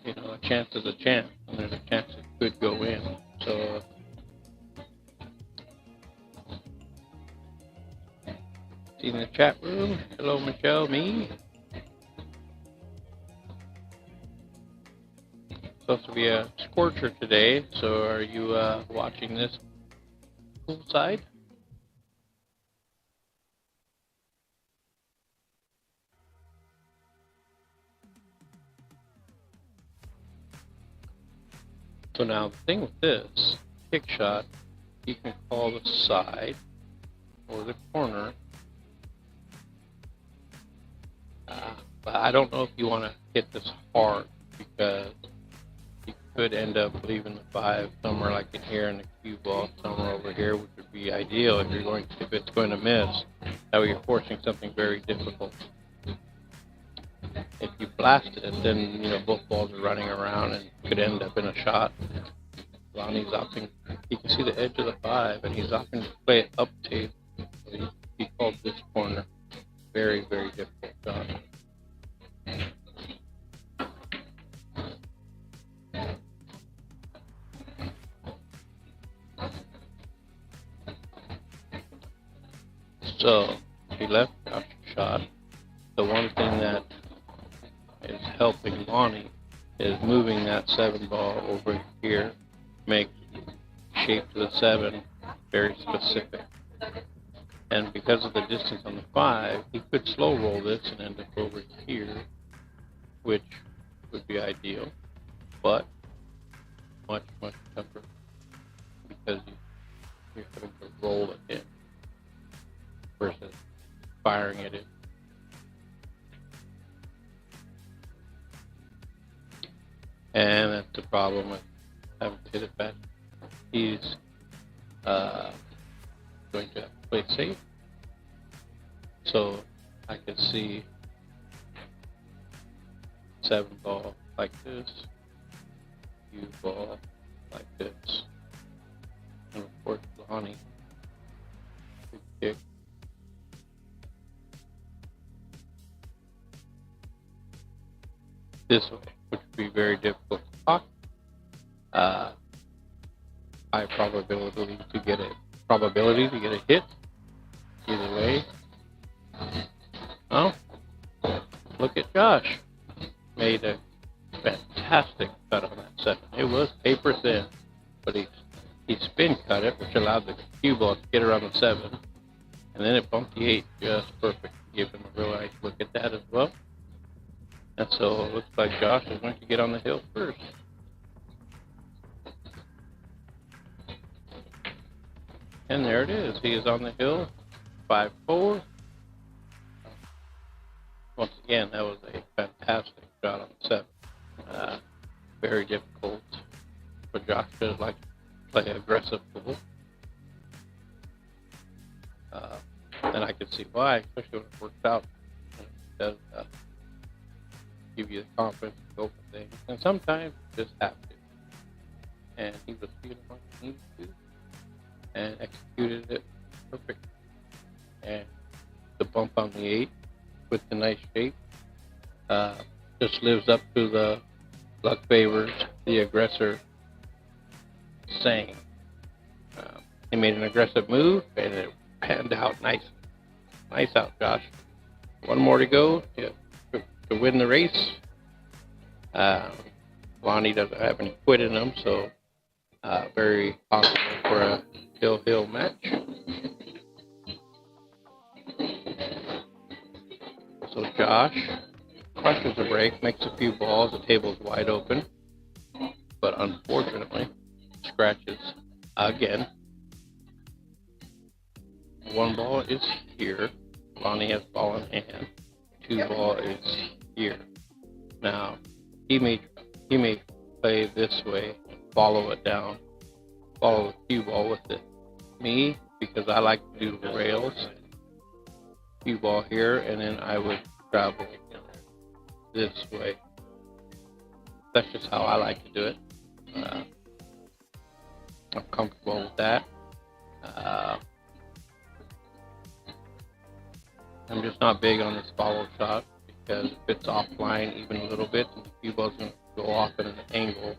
you know, a chance is a chance, and there's a chance it could go in. So, see in the chat room, hello Michelle, me. Supposed to be a scorcher today, so are you watching this poolside? So now the thing with this kick shot, you can call the side or the corner. But I don't know if you want to hit this hard because you could end up leaving the 5 somewhere like in here and the cue ball somewhere over here, which would be ideal if it's going to miss. That way you're forcing something very difficult. If you blast it, then you know both balls are running around and could end up in a shot. LONNIE's opting. You can see the edge of the 5, and he's opting to play it up tape. So he called this corner. Very, very difficult shot. So he left Josh's shot. The one thing that is helping LONNIE is moving that 7 ball over here, make shape to the 7 very specific. And because of the distance on the 5, he could slow roll this and end up over here, which would be ideal, but much, much tougher because you're having to roll it in versus firing it in. And that's the problem with having to hit it back. He's going to have to play safe. So I can see 7 ball like this, U ball like this, and of course Lonnie could kick this way, which would be very difficult to block. High probability to get a hit either way. Oh, look at Josh. Made a fantastic cut on that 7. It was paper thin, but he spin cut it, which allowed the cue ball to get around the 7, and then it bumped the 8 just perfect to give him a real nice look at that as well. And so it looks like Josh is going to get on the hill first. And there it is. He is on the hill, 5-4. Once again, that was a fantastic shot on the 7. Very difficult for Josh to like play aggressive pool. And I can see why, especially when it works out. It does give you the confidence to go for things. And sometimes you just have to. And he was feeling like he needed to. And executed it perfect. And the bump on the 8 with the nice shape just lives up to the luck favors the aggressor saying. He made an aggressive move and it panned out nice. Nice out, Josh. 1 more to go to win the race. Lonnie doesn't have any quit in him, so very possible for a hill match. So Josh crushes the break, makes a few balls, the table's wide open, but unfortunately scratches again. 1 ball is here. Lonnie has ball in hand. 2 ball is here. Now he may play this way, follow it down, follow the cue ball with it. Me, because I like to do the rails, cue ball here, and then I would travel this way. That's just how I like to do it. I'm comfortable with that. I'm just not big on this follow shot because if it's offline even a little bit, and the cue ball's going to go off at an angle,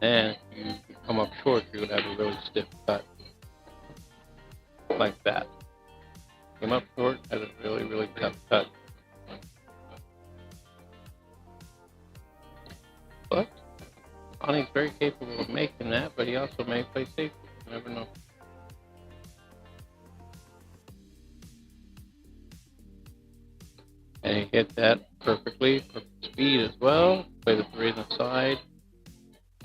and you come up short, you're going to have a really stiff cut. Like that. Came up short, had a really, really tough cut. But Lonnie's very capable of making that, but he also may play safe. You never know. And he hit that perfectly, perfect speed as well. Play the 3 on the side.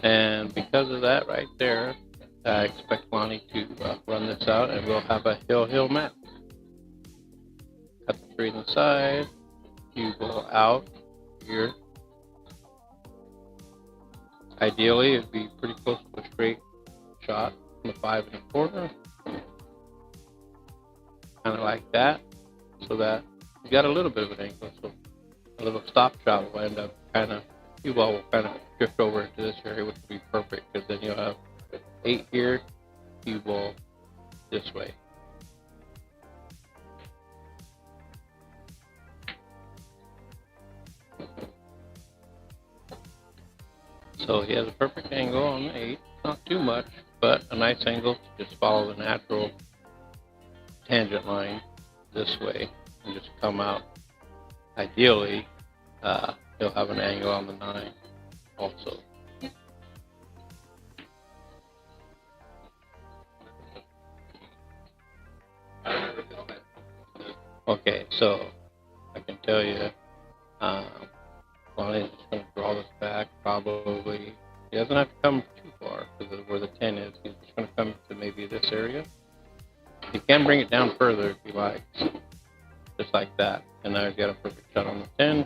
And because of that right there, I expect Lonnie to run this out and we'll have a hill match. Cut the 3 on the side. Cue ball out here. Ideally, it'd be pretty close to a straight shot from the 5 in the corner. Kind of like that. So that you got a little bit of an angle. So a little stop shot will end up kind of, cue ball will kind of drift over into this area, which would be perfect because then you'll have 8 here, cue ball this way. So he has a perfect angle on the 8, not too much, but a nice angle to just follow the natural tangent line this way and just come out. Ideally, he'll have an angle on the 9 also. Okay, so I can tell you, Lonnie is just going to draw this back. Probably, he doesn't have to come too far because of where the 10 is. He's just going to come to maybe this area. He can bring it down further if he likes, just like that. And now he's got a perfect shot on the 10.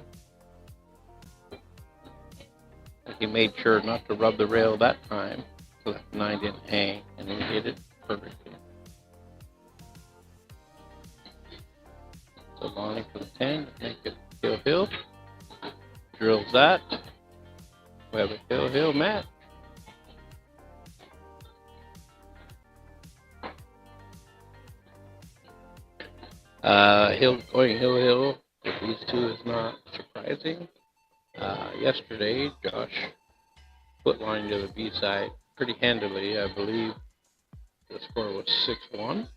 And he made sure not to rub the rail that time, so that the 9 didn't hang, and he hit it perfectly. Lonnie for the 10 to make it hill. Drills that. We have a hill match. Going hill with these two is not surprising. Yesterday, Josh put Lonnie to the B side pretty handily. I believe the score was 6-1.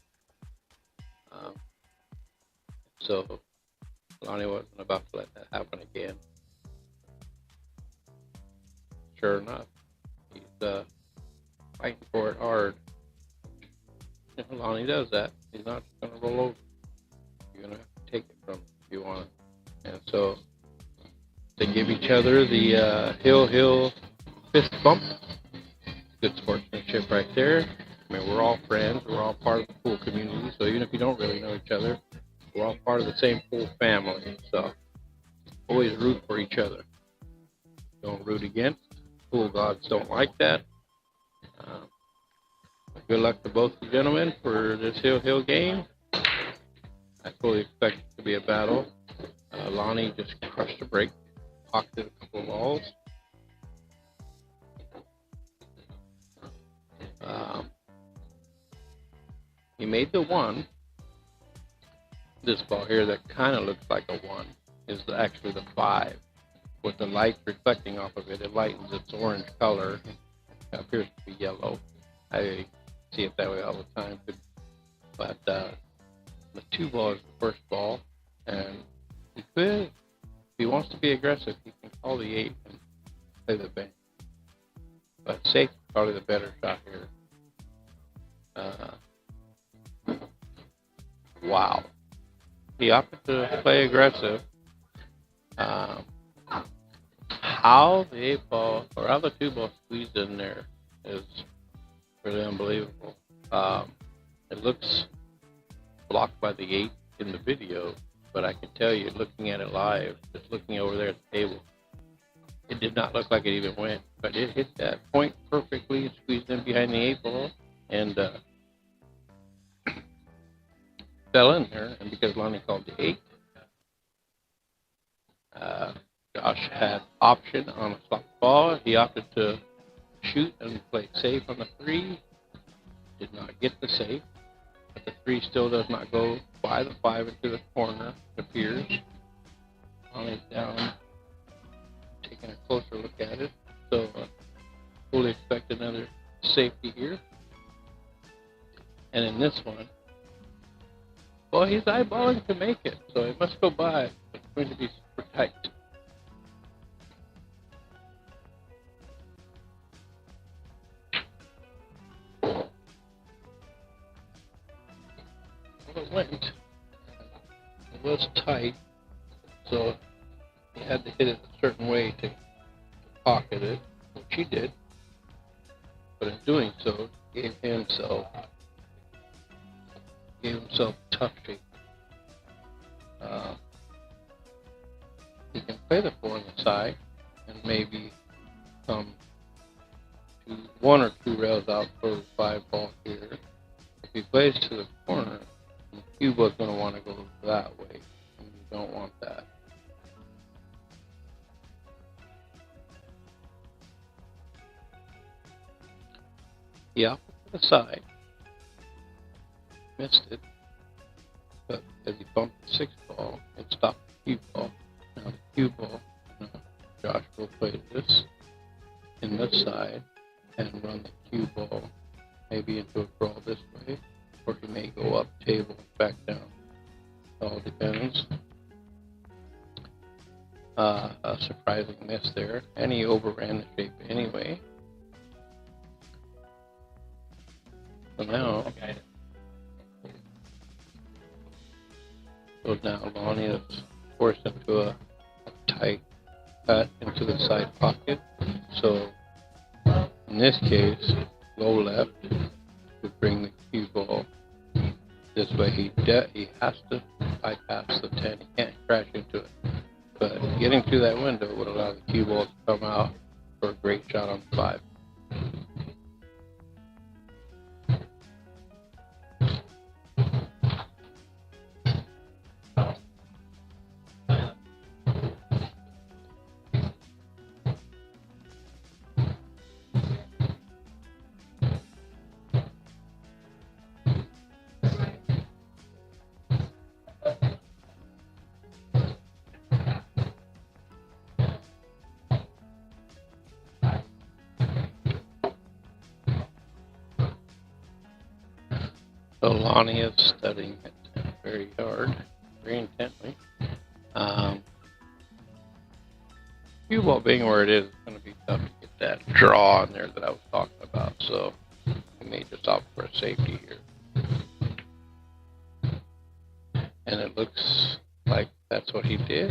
So Lonnie wasn't about to let that happen again. Sure enough, he's fighting for it hard. If Lonnie does that, he's not going to roll over. You're going to have to take it from him if you want. And so they give each other the hill fist bump. Good sportsmanship right there. I mean, we're all friends. We're all part of the pool community. So even if you don't really know each other, we're all part of the same pool family. So always root for each other. Don't root against. Pool gods don't like that. Good luck to both the gentlemen for this hill game. I fully expect it to be a battle. Lonnie just crushed a break, pocketed a couple of balls. He made the one. This ball here that kind of looks like a one is actually the 5. With the light reflecting off of it, it lightens its orange color. It appears to be yellow. I see it that way all the time. But the 2 ball is the first ball, and he could, if he wants to be aggressive, he can call the 8 and play the bank. But safe is probably the better shot here. Wow. He opted to play aggressive. How the 8 ball, or how the 2 ball squeezed in there is really unbelievable. It looks blocked by the 8 in the video, but I can tell you, looking at it live, just looking over there at the table, it did not look like it even went, but it hit that point perfectly, squeezed in behind the 8 ball, and fell in there. And because Lonnie called the 8, Josh had option on a slot ball. He opted to shoot and play safe on the 3. Did not get the safe, but the 3 still does not go by the 5 into the corner, it appears. Lonnie's down, taking a closer look at it. So fully expect another safety here. And in this one, well, he's eyeballing to make it, so it must go by. It's going to be super tight. Well, it went. It was tight, so he had to hit it a certain way to pocket it, which he did. But in doing so, gave himself tough shape. He can play the 4 on the side and maybe come to 1 or 2 rails out for the 5 ball here. If he plays to the corner, Cuba's going to want to go that way, and you don't want that. He opted to the side, missed it, but as he bumped the 6 ball, it stopped the cue ball. Now the cue ball, Josh will play this in this side and run the cue ball maybe into a crawl this way, or he may go up table and back down. It all depends. A surprising miss there, and he overran the shape anyway. So now, Lonnie is forced into a tight cut into the side pocket. So in this case, low left would bring the cue ball this way. He has to bypass the 10. He can't crash into it. But getting through that window would allow the cue ball to come out for a great shot on the 5. So Lonnie is studying it very hard, very intently. Cue ball being where it is, it's going to be tough to get that draw in there that I was talking about. So we may just opt for a safety here. And it looks like that's what he did.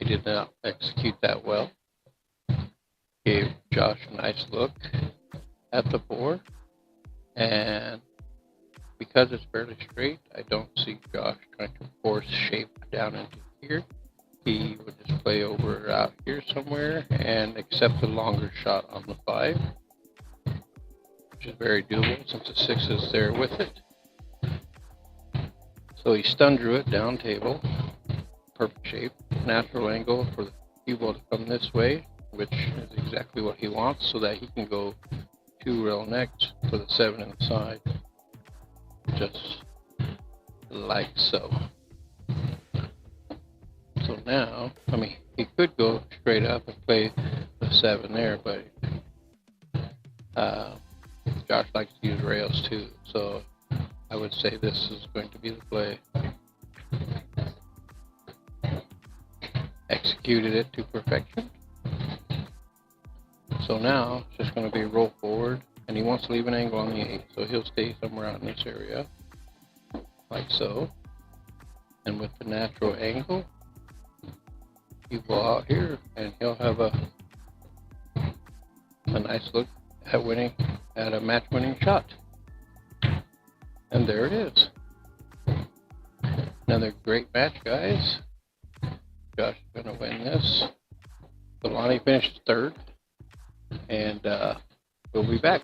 He did not execute that well. Gave Josh a nice look at the board. And because it's fairly straight, I don't see Josh trying to force shape down into here. He would just play over out here somewhere and accept the longer shot on the 5, which is very doable since the 6 is there with it. So he stun drew it down table, perfect shape, natural angle for the cue ball to come this way, which is exactly what he wants, so that he can go 2 rail next for the 7 inside, just like so. So now, I mean, he could go straight up and play the 7 there, but Josh likes to use rails too, so I would say this is going to be the play. Executed it to perfection. So now it's just going to be a roll forward, and he wants to leave an angle on the 8, so he'll stay somewhere out in this area, like so. And with the natural angle, you go out here, and he'll have a nice look at winning, at a match-winning shot. And there it is. Another great match, guys. Josh is going to win this. So Lonnie finished 3rd, and we'll be back.